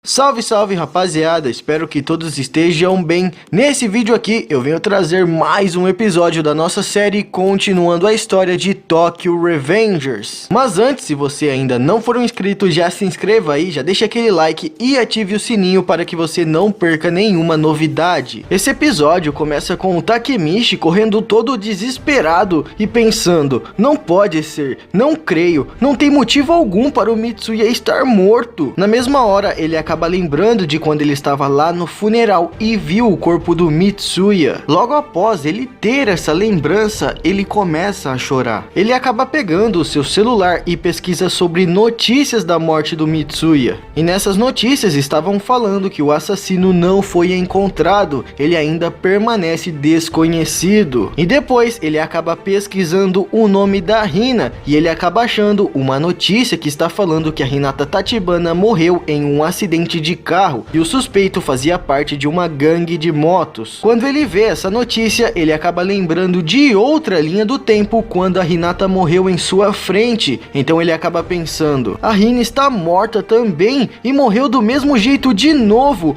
Salve, salve rapaziada, espero que todos estejam bem. Nesse vídeo aqui eu venho trazer mais um episódio da nossa série continuando a história de Tokyo Revengers. Mas antes, se você ainda não for inscrito, já se inscreva aí, já deixa aquele like e ative o sininho para que você não perca nenhuma novidade. Esse episódio começa com o Takemichi correndo todo desesperado e pensando: não pode ser, não creio, não tem motivo algum para o Mitsuya estar morto. Na mesma hora ele acaba lembrando de quando ele estava lá no funeral e viu o corpo do Mitsuya. Logo após ele ter essa lembrança, ele começa a chorar. Ele acaba pegando o seu celular e pesquisa sobre notícias da morte do Mitsuya. E nessas notícias estavam falando que o assassino não foi encontrado, ele ainda permanece desconhecido. E depois ele acaba pesquisando o nome da Hina e ele acaba achando uma notícia que está falando que a Hinata Tachibana morreu em um acidente de carro e o suspeito fazia parte de uma gangue de motos. Quando ele vê essa notícia, ele acaba lembrando de outra linha do tempo quando a Hinata morreu em sua frente. Então ele acaba pensando: a Hina está morta também e morreu do mesmo jeito de novo.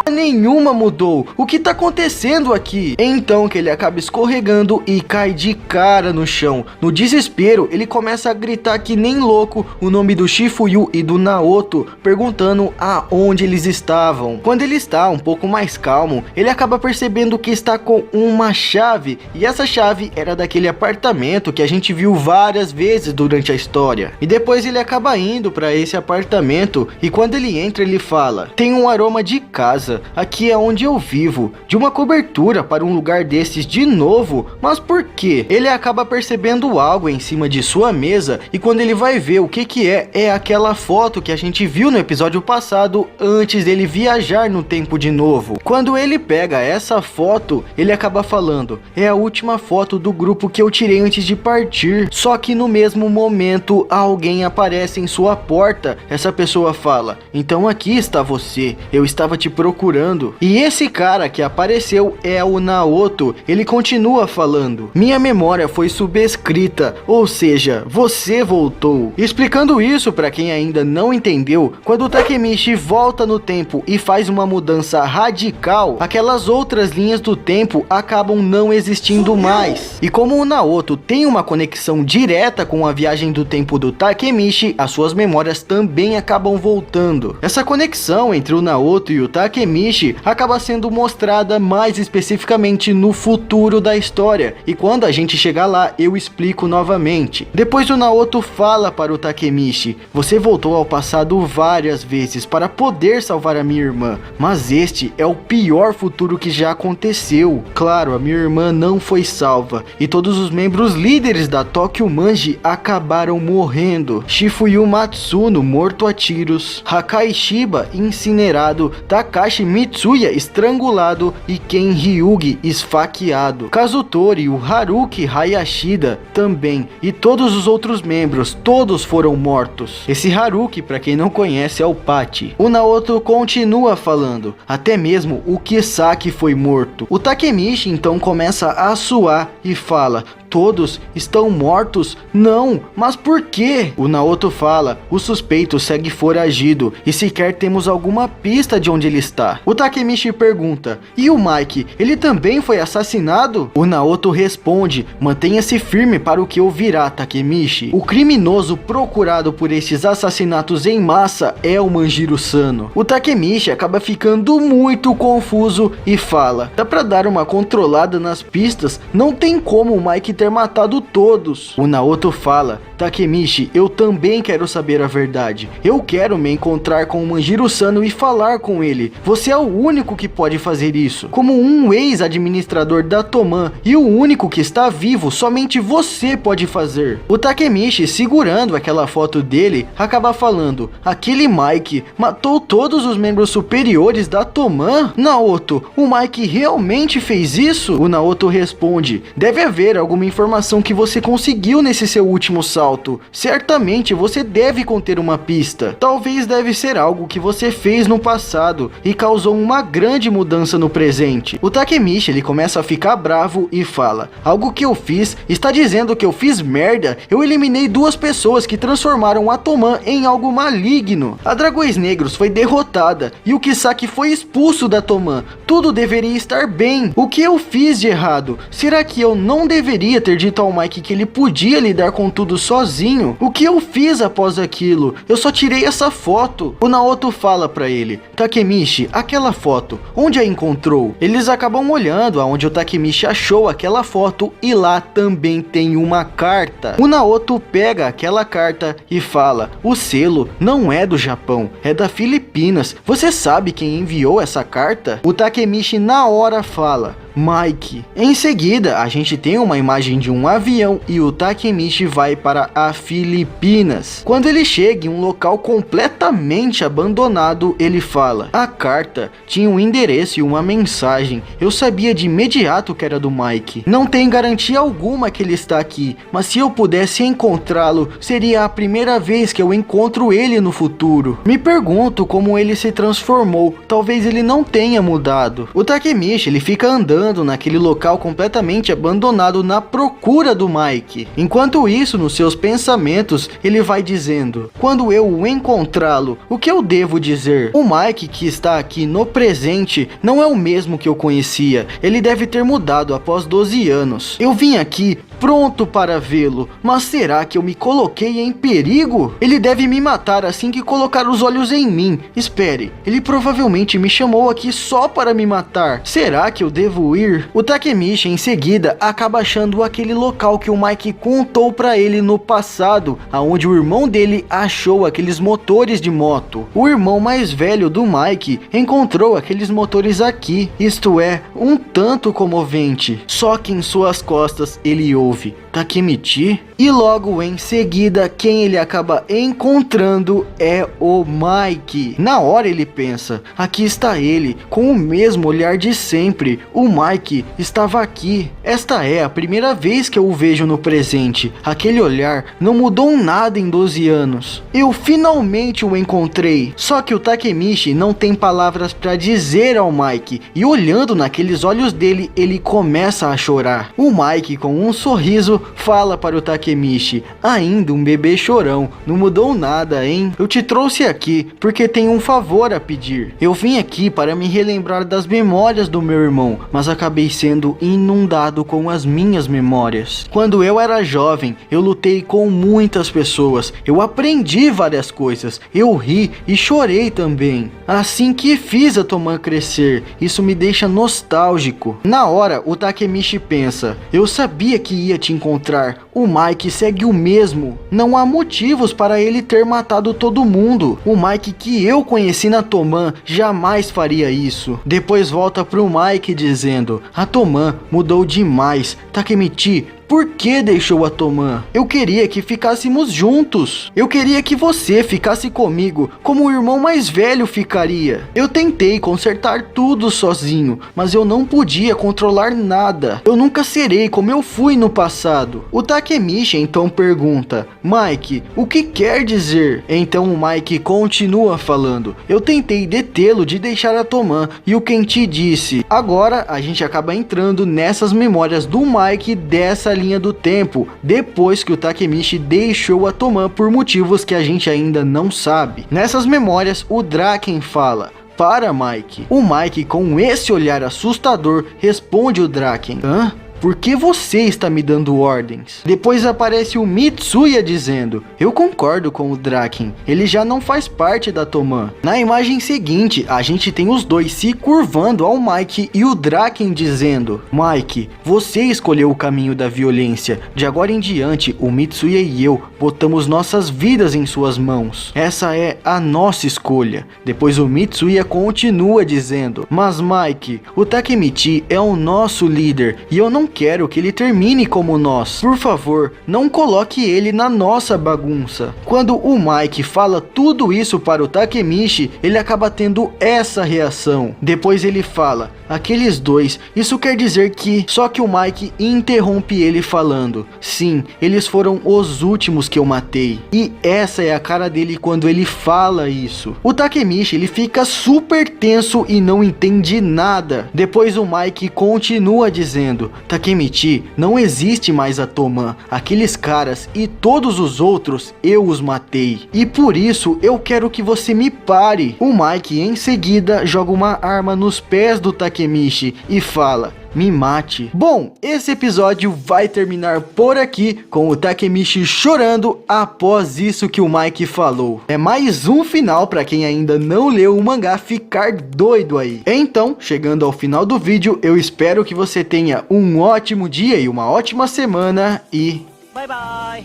Nenhuma mudou. O que tá acontecendo aqui? Então que ele acaba escorregando e cai de cara no chão. No desespero, ele começa a gritar que nem louco o nome do Shifuyu e do Naoto, perguntando aonde eles estavam. Quando ele está um pouco mais calmo, ele acaba percebendo que está com uma chave, e essa chave era daquele apartamento que a gente viu várias vezes durante a história. E depois ele acaba indo para esse apartamento e quando ele entra ele fala: tem um aroma de casa. Aqui é onde eu vivo, de uma cobertura para um lugar desses de novo, mas por quê? Ele acaba percebendo algo em cima de sua mesa e quando ele vai ver o que é aquela foto que a gente viu no episódio passado antes dele viajar no tempo de novo. Quando ele pega essa foto, ele acaba falando: é a última foto do grupo que eu tirei antes de partir. Só que no mesmo momento alguém aparece em sua porta. Essa pessoa fala: então aqui está você, eu estava te procurando. E esse cara que apareceu é o Naoto. Ele continua falando: minha memória foi subscrita, ou seja, você voltou. Explicando isso para quem ainda não entendeu, quando o Takemichi volta no tempo e faz uma mudança radical, aquelas outras linhas do tempo acabam não existindo mais. E como o Naoto tem uma conexão direta com a viagem do tempo do Takemichi, as suas memórias também acabam voltando. Essa conexão entre o Naoto e o Takemichi acaba sendo mostrada mais especificamente no futuro da história, e quando a gente chegar lá eu explico novamente. Depois o Naoto fala para o Takemichi: você voltou ao passado várias vezes para poder salvar a minha irmã, mas este é o pior futuro que já aconteceu. Claro, a minha irmã não foi salva e todos os membros líderes da Tokyo Manji acabaram morrendo. Shifuyu Matsuno morto a tiros, Hakai Shiba incinerado, Takashi Mitsuya estrangulado e Ken Hyugi esfaqueado. Kazutori, o Haruki Hayashida também, e todos os outros membros, todos foram mortos. Esse Haruki, para quem não conhece, é o Pachi. O Naoto continua falando: até mesmo o Kisaki foi morto. O Takemichi então começa a suar e fala: todos estão mortos? Não, mas por quê? O Naoto fala: o suspeito segue foragido e sequer temos alguma pista de onde ele está. O Takemichi pergunta: e o Mike? Ele também foi assassinado? O Naoto responde: mantenha-se firme para o que ouvirá, Takemichi. O criminoso procurado por estes assassinatos em massa é o Manjiro Sano. O Takemichi acaba ficando muito confuso e fala: dá pra dar uma controlada nas pistas? Não tem como o Mike ter matado todos. O Naoto fala: Takemichi, eu também quero saber a verdade. Eu quero me encontrar com o Manjiro Sano e falar com ele. Você é o único que pode fazer isso. Como um ex-administrador da Toman e o único que está vivo, somente você pode fazer. O Takemichi, segurando aquela foto dele, acaba falando: aquele Mike matou todos os membros superiores da Toman? Naoto, o Mike realmente fez isso? O Naoto responde: deve haver alguma informação que você conseguiu nesse seu último salto. Certamente você deve conter uma pista. Talvez deve ser algo que você fez no passado e causou uma grande mudança no presente. O Takemichi, ele começa a ficar bravo e fala: algo que eu fiz? Está dizendo que eu fiz merda? Eu eliminei 2 pessoas que transformaram a Toman em algo maligno. A Dragões Negros foi derrotada e o Kisaki foi expulso da Toman. Tudo deveria estar bem. O que eu fiz de errado? Será que eu não deveria ter dito ao Mike que ele podia lidar com tudo sozinho? O que eu fiz após aquilo? Eu só tirei essa foto. O Naoto fala pra ele: Takemichi, aquela foto, onde a encontrou? Eles acabam olhando aonde o Takemichi achou aquela foto e lá também tem uma carta. O Naoto pega aquela carta e fala: o selo não é do Japão, é da Filipinas. Você sabe quem enviou essa carta? O Takemichi na hora fala: Mike. Em seguida, a gente tem uma imagem de um avião e o Takemichi vai para a Filipinas. Quando ele chega em um local completamente abandonado, ele fala: a carta tinha um endereço e uma mensagem. Eu sabia de imediato que era do Mike. Não tem garantia alguma que ele está aqui, mas se eu pudesse encontrá-lo, seria a primeira vez que eu encontro ele no futuro. Me pergunto como ele se transformou. Talvez ele não tenha mudado. O Takemichi, ele fica andando naquele local completamente abandonado na procura do Mike. Enquanto isso, nos seus pensamentos, ele vai dizendo: quando eu o encontrá-lo, o que eu devo dizer? O Mike que está aqui no presente não é o mesmo que eu conhecia. Ele deve ter mudado após 12 anos. Eu vim aqui pronto para vê-lo, mas será que eu me coloquei em perigo? Ele deve me matar assim que colocar os olhos em mim. Espere, ele provavelmente me chamou aqui só para me matar. Será que eu devo ir? O Takemichi em seguida acaba achando aquele local que o Mike contou para ele no passado, aonde o irmão dele achou aqueles motores de moto. O irmão mais velho do Mike encontrou aqueles motores aqui. Isto é um tanto comovente. Só que em suas costas ele ouve: Takemichi? E logo em seguida, quem ele acaba encontrando é o Mike. Na hora ele pensa: aqui está ele, com o mesmo olhar de sempre. O Mike estava aqui. Esta é a primeira vez que eu o vejo no presente. Aquele olhar não mudou nada em 12 anos. Eu finalmente o encontrei. Só que o Takemichi não tem palavras para dizer ao Mike. E olhando naqueles olhos dele, ele começa a chorar. O Mike, com um sorriso, fala para o Takemichi: ainda um bebê chorão, não mudou nada, hein? Eu te trouxe aqui porque tenho um favor a pedir. Eu vim aqui para me relembrar das memórias do meu irmão, mas acabei sendo inundado com as minhas memórias. Quando eu era jovem, eu lutei com muitas pessoas, eu aprendi várias coisas, eu ri e chorei também. Assim que fiz a Toman crescer, isso me deixa nostálgico. Na hora, o Takemichi pensa: eu sabia que ia te encontrar. O Mike segue o mesmo. Não há motivos para ele ter matado todo mundo. O Mike que eu conheci na Toman jamais faria isso. Depois volta pro Mike dizendo: a Toman mudou demais. Takemichi, por que deixou a Toman? Eu queria que ficássemos juntos. Eu queria que você ficasse comigo como o irmão mais velho ficaria. Eu tentei consertar tudo sozinho, mas eu não podia controlar nada. Eu nunca serei como eu fui no passado. O Takemichi então pergunta: Mike, o que quer dizer? Então o Mike continua falando: eu tentei detê-lo de deixar a Toman e o Kenchi disse. Agora a gente acaba entrando nessas memórias do Mike dessa linha do tempo, depois que o Takemichi deixou a Toman por motivos que a gente ainda não sabe. Nessas memórias, o Draken fala: para, Mike. O Mike, com esse olhar assustador, responde o Draken: hã? Por que você está me dando ordens? Depois aparece o Mitsuya dizendo: eu concordo com o Draken, ele já não faz parte da Toman. Na imagem seguinte, a gente tem os dois se curvando ao Mike e o Draken dizendo: Mike, você escolheu o caminho da violência. De agora em diante, o Mitsuya e eu botamos nossas vidas em suas mãos. Essa é a nossa escolha. Depois o Mitsuya continua dizendo: mas Mike, o Takemichi é o nosso líder e eu não quero que ele termine como nós. Por favor, não coloque ele na nossa bagunça. Quando o Mike fala tudo isso para o Takemichi, ele acaba tendo essa reação. Depois ele fala, aqueles dois, isso quer dizer que... Só que o Mike interrompe ele falando, sim, eles foram os últimos que eu matei. E essa é a cara dele quando ele fala isso. O Takemichi, ele fica super tenso e não entende nada. Depois o Mike continua dizendo, Takemichi, não existe mais a Toman. Aqueles caras e todos os outros, eu os matei. E por isso eu quero que você me pare. O Mike em seguida joga uma arma nos pés do Takemichi e fala, me mate. Bom, esse episódio vai terminar por aqui com o Takemichi chorando após isso que o Mike falou. É mais um final para quem ainda não leu o mangá ficar doido aí. Então, chegando ao final do vídeo, eu espero que você tenha um ótimo dia e uma ótima semana e... bye bye!